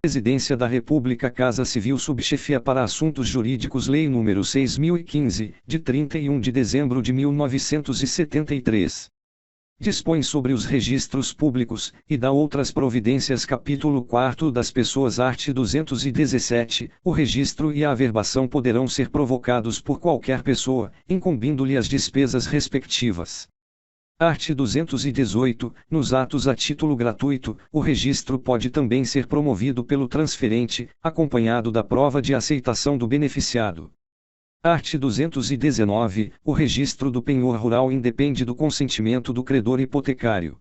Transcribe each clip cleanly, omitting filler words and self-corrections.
Presidência da República, Casa Civil, Subchefia para Assuntos Jurídicos, Lei nº 6.015, de 31 de dezembro de 1973. Dispõe sobre os registros públicos, e dá outras providências. Capítulo 4 das Pessoas. Art. 217. O registro e a averbação poderão ser provocados por qualquer pessoa, incumbindo-lhe as despesas respectivas. Art. 218. Nos atos a título gratuito, o registro pode também ser promovido pelo transferente, acompanhado da prova de aceitação do beneficiado. Art. 219. O registro do penhor rural independe do consentimento do credor hipotecário.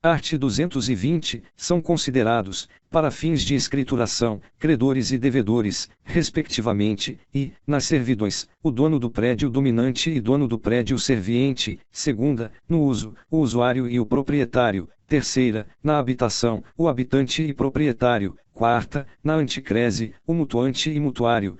Art. 220. São considerados, para fins de escrituração, credores e devedores, respectivamente, e, nas servidões, o dono do prédio dominante e dono do prédio serviente; segunda, no uso, o usuário e o proprietário; terceira, na habitação, o habitante e proprietário; quarta, na anticrese, o mutuante e mutuário;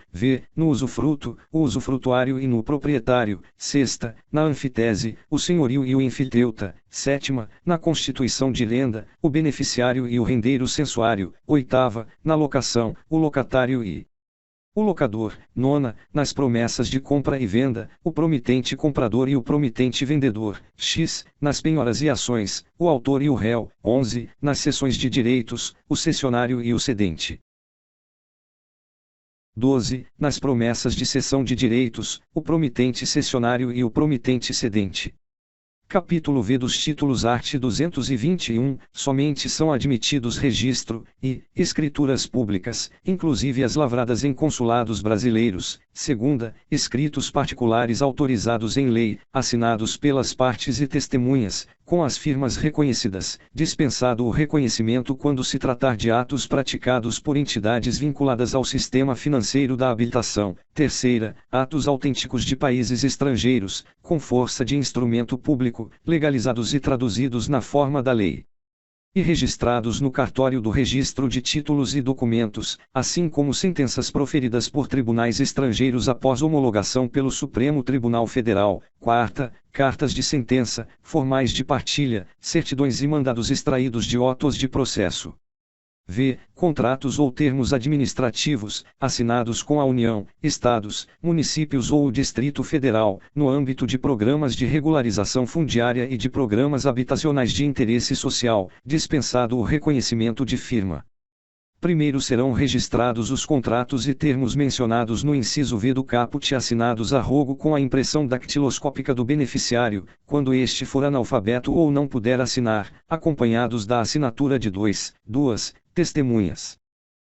no usufruto, o usufrutuário e no proprietário; sexta, na anfitese, o senhorio e o enfiteuta; sétima, na constituição de renda, o beneficiário e o rendeiro censuário; oitava, na locação, o locatário e o locador; nona, nas promessas de compra e venda, o promitente comprador e o promitente vendedor; x, nas penhoras e ações, o autor e o réu; 11, nas cessões de direitos, o cessionário e o cedente; 12, nas promessas de cessão de direitos, o promitente cessionário e o promitente cedente. Capítulo V dos títulos. Art. 221. Somente são admitidos registro e escrituras públicas, inclusive as lavradas em consulados brasileiros; segunda, escritos particulares autorizados em lei, assinados pelas partes e testemunhas, com as firmas reconhecidas, dispensado o reconhecimento quando se tratar de atos praticados por entidades vinculadas ao sistema financeiro da habilitação; terceira, atos autênticos de países estrangeiros, com força de instrumento público, legalizados e traduzidos na forma da lei, e registrados no cartório do Registro de Títulos e Documentos, assim como sentenças proferidas por tribunais estrangeiros após homologação pelo Supremo Tribunal Federal; quarta, cartas de sentença, formais de partilha, certidões e mandados extraídos de autos de processo. Contratos ou termos administrativos, assinados com a União, Estados, municípios ou o Distrito Federal, no âmbito de programas de regularização fundiária e de programas habitacionais de interesse social, dispensado o reconhecimento de firma. Primeiro serão registrados os contratos e termos mencionados no inciso V do caput assinados a rogo com a impressão dactiloscópica do beneficiário, quando este for analfabeto ou não puder assinar, acompanhados da assinatura de duas testemunhas.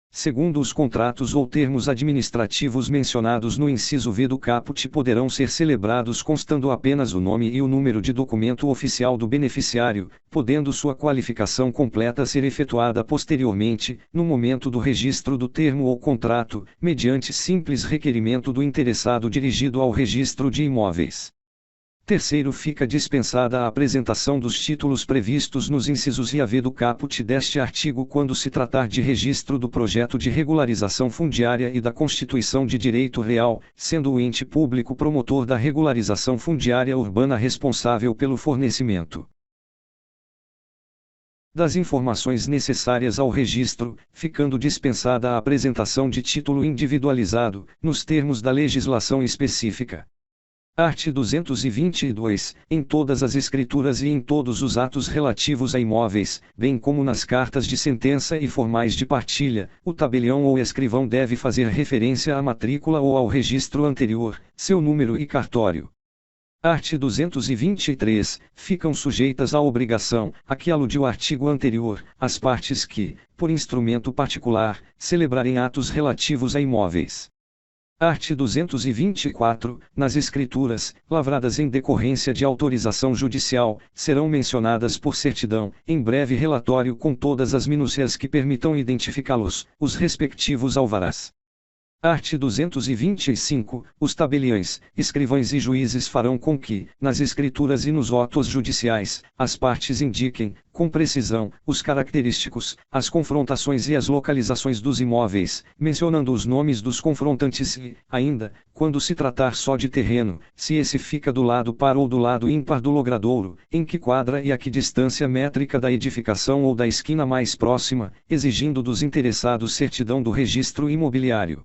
Segundo, os contratos ou termos administrativos mencionados no inciso V do caput poderão ser celebrados constando apenas o nome e o número de documento oficial do beneficiário, podendo sua qualificação completa ser efetuada posteriormente, no momento do registro do termo ou contrato, mediante simples requerimento do interessado dirigido ao registro de imóveis. Terceiro, fica dispensada a apresentação dos títulos previstos nos incisos I a V do caput deste artigo quando se tratar de registro do projeto de regularização fundiária e da constituição de direito real, sendo o ente público promotor da regularização fundiária urbana responsável pelo fornecimento das informações necessárias ao registro, ficando dispensada a apresentação de título individualizado, nos termos da legislação específica. Art. 222. Em todas as escrituras e em todos os atos relativos a imóveis, bem como nas cartas de sentença e formais de partilha, o tabelião ou escrivão deve fazer referência à matrícula ou ao registro anterior, seu número e cartório. Art. 223. Ficam sujeitas à obrigação, a que aludiu o artigo anterior, as partes que, por instrumento particular, celebrarem atos relativos a imóveis. Art. 224. Nas escrituras, lavradas em decorrência de autorização judicial, serão mencionadas por certidão, em breve relatório com todas as minúcias que permitam identificá-los, os respectivos alvarás. Art. 225. Os tabeliães, escrivães e juízes farão com que, nas escrituras e nos autos judiciais, as partes indiquem, com precisão, os característicos, as confrontações e as localizações dos imóveis, mencionando os nomes dos confrontantes e, ainda, quando se tratar só de terreno, se esse fica do lado par ou do lado ímpar do logradouro, em que quadra e a que distância métrica da edificação ou da esquina mais próxima, exigindo dos interessados certidão do registro imobiliário.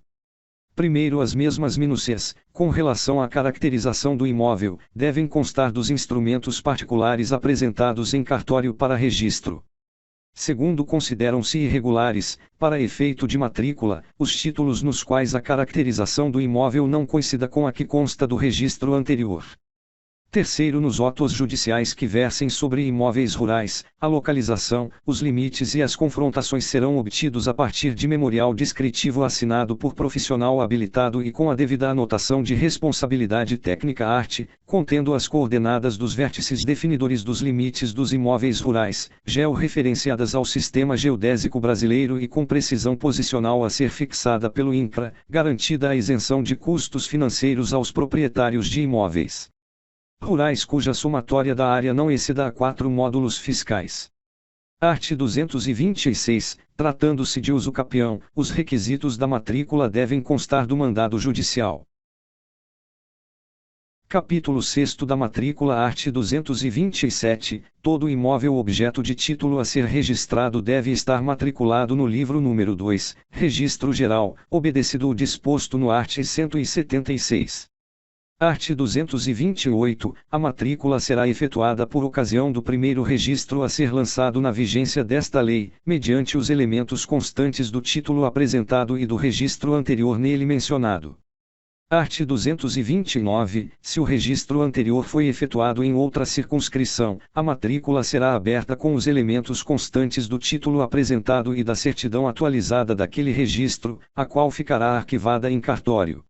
Primeiro, as mesmas minúcias, com relação à caracterização do imóvel, devem constar dos instrumentos particulares apresentados em cartório para registro. Segundo, consideram-se irregulares, para efeito de matrícula, os títulos nos quais a caracterização do imóvel não coincida com a que consta do registro anterior. Terceiro, nos autos judiciais que versem sobre imóveis rurais, a localização, os limites e as confrontações serão obtidos a partir de memorial descritivo assinado por profissional habilitado e com a devida anotação de responsabilidade técnica art, contendo as coordenadas dos vértices definidores dos limites dos imóveis rurais, georreferenciadas ao Sistema Geodésico Brasileiro e com precisão posicional a ser fixada pelo INCRA, garantida a isenção de custos financeiros aos proprietários de imóveis rurais cuja somatória da área não exceda a 4 módulos fiscais. Art. 226. Tratando-se de uso capião, os requisitos da matrícula devem constar do mandado judicial. Capítulo 6 da matrícula. Art. 227. Todo imóvel objeto de título a ser registrado deve estar matriculado no livro número 2, Registro Geral, obedecido o disposto no art. 176. Art. 228. A matrícula será efetuada por ocasião do primeiro registro a ser lançado na vigência desta lei, mediante os elementos constantes do título apresentado e do registro anterior nele mencionado. Art. 229. Se o registro anterior foi efetuado em outra circunscrição, a matrícula será aberta com os elementos constantes do título apresentado e da certidão atualizada daquele registro, a qual ficará arquivada em cartório.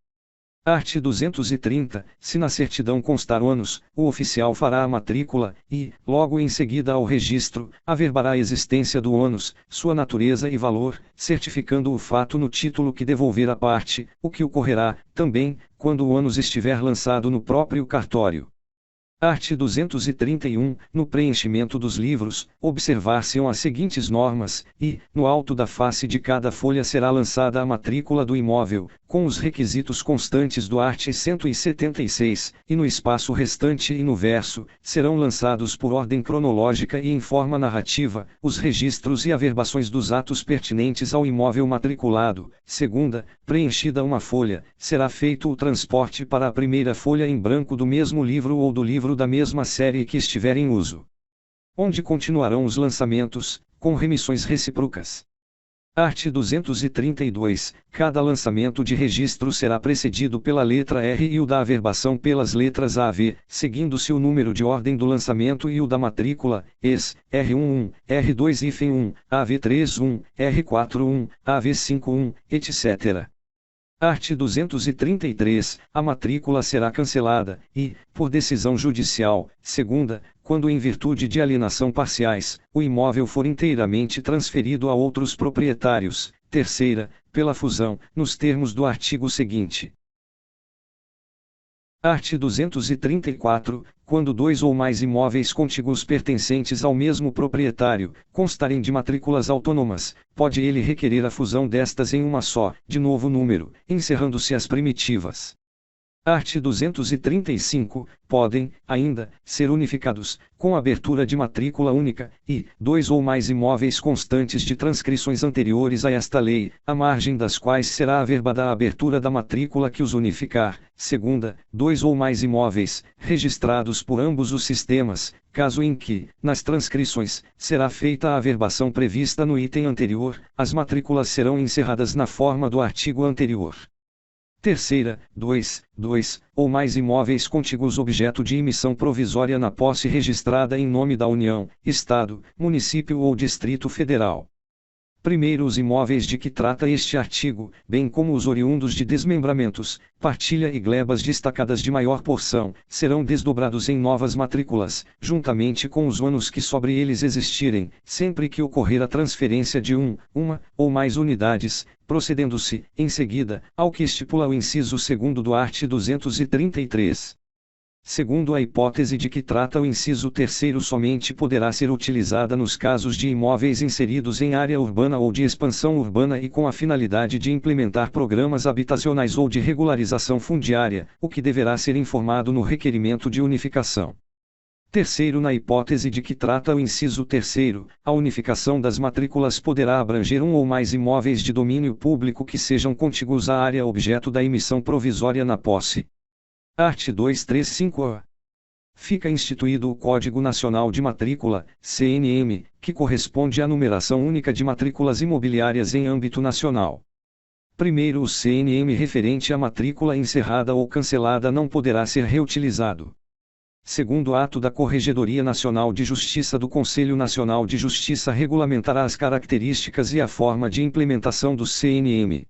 Art. 230. Se na certidão constar ônus, o oficial fará a matrícula, e, logo em seguida ao registro, averbará a existência do ônus, sua natureza e valor, certificando o fato no título que devolver à parte, o que ocorrerá, também, quando o ônus estiver lançado no próprio cartório. Art. 231. No preenchimento dos livros, observar-se-ão as seguintes normas, e, no alto da face de cada folha será lançada a matrícula do imóvel, com os requisitos constantes do art. 176, e no espaço restante e no verso, serão lançados por ordem cronológica e em forma narrativa, os registros e averbações dos atos pertinentes ao imóvel matriculado. Segunda, preenchida uma folha, será feito o transporte para a primeira folha em branco do mesmo livro ou do livro da mesma série que estiver em uso, onde continuarão os lançamentos, com remissões recíprocas. Art. 232. Cada lançamento de registro será precedido pela letra R e o da averbação pelas letras A a V, seguindo-se o número de ordem do lançamento e o da matrícula, ex, R11, R2-1, AV31, R41, AV51, etc. Art. 233. A matrícula será cancelada, e, por decisão judicial, segunda, quando em virtude de alienação parciais, o imóvel for inteiramente transferido a outros proprietários. Terceira, pela fusão, nos termos do artigo seguinte. Art. 234. Quando dois ou mais imóveis contíguos pertencentes ao mesmo proprietário, constarem de matrículas autônomas, pode ele requerer a fusão destas em uma só, de novo número, encerrando-se as primitivas. Art. 235. Podem, ainda, ser unificados, com abertura de matrícula única, e, dois ou mais imóveis constantes de transcrições anteriores a esta lei, à margem das quais será averbada a abertura da matrícula que os unificar. Segunda, dois ou mais imóveis, registrados por ambos os sistemas, caso em que, nas transcrições, será feita a averbação prevista no item anterior, as matrículas serão encerradas na forma do artigo anterior. Terceira, dois ou mais imóveis contíguos objeto de emissão provisória na posse registrada em nome da União, Estado, Município ou Distrito Federal. Primeiro, os imóveis de que trata este artigo, bem como os oriundos de desmembramentos, partilha e glebas destacadas de maior porção, serão desdobrados em novas matrículas, juntamente com os ônus que sobre eles existirem, sempre que ocorrer a transferência de uma ou mais unidades, procedendo-se, em seguida, ao que estipula o inciso 2º do art. 233. Segundo a hipótese de que trata o inciso 3º, somente poderá ser utilizada nos casos de imóveis inseridos em área urbana ou de expansão urbana e com a finalidade de implementar programas habitacionais ou de regularização fundiária, o que deverá ser informado no requerimento de unificação. Terceiro, na hipótese de que trata o inciso 3º, a unificação das matrículas poderá abranger um ou mais imóveis de domínio público que sejam contíguos à área objeto da emissão provisória na posse. Art. 235-A. Fica instituído o Código Nacional de Matrícula, CNM, que corresponde à numeração única de matrículas imobiliárias em âmbito nacional. Primeiro, o CNM referente à matrícula encerrada ou cancelada não poderá ser reutilizado. Segundo ato da Corregedoria Nacional de Justiça do Conselho Nacional de Justiça regulamentará as características e a forma de implementação do CNM.